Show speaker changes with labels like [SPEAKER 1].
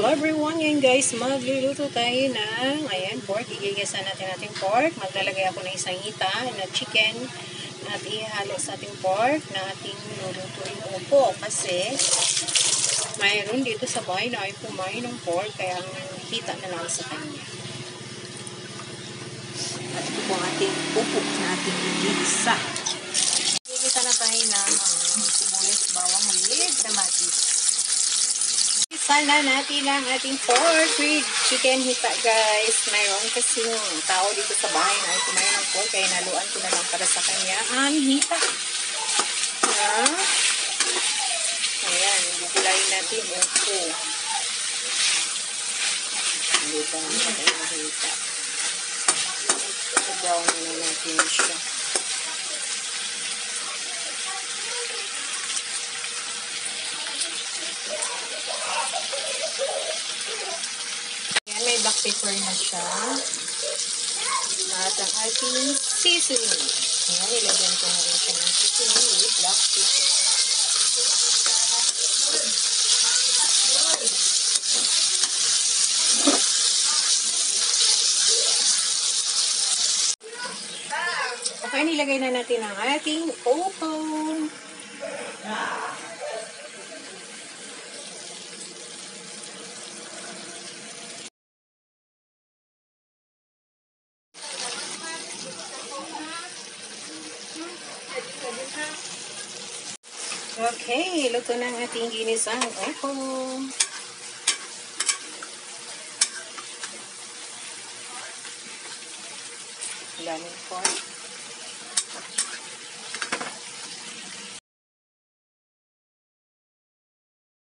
[SPEAKER 1] everyone, ngayon guys, magluluto tayo ng, ayan, pork. Igigisan natin ating pork. Maglalagay ako ng isang hita na chicken at ihalo sa ating pork na ating lulutuin upo. Kasi mayroon dito sa bahay na ay kumain ng pork, kaya ang hita na lang sa kanya. At ito po ang ating upo na ating igigisa. Igigisa na tayo ng sibuyas, bawang, with kamatis. Sana natin ang ating pork with chicken hita, guys. Mayroon kasing tao dito sa bahay na ay kumain ng pork, kaya naluan ko na lang para sa kanya ang hita. Ayan, bubulayin natin upo. Dito ang ating hita. I-brown na natin siya. May black pepper na siya. At ang ating seasoning. Ayan, ilagyan ko na rin siya ng seasoning with black pepper. Okay, nilagay na natin ang ating upo. Okay, luto na ang ating ginisang upo. Daming pork.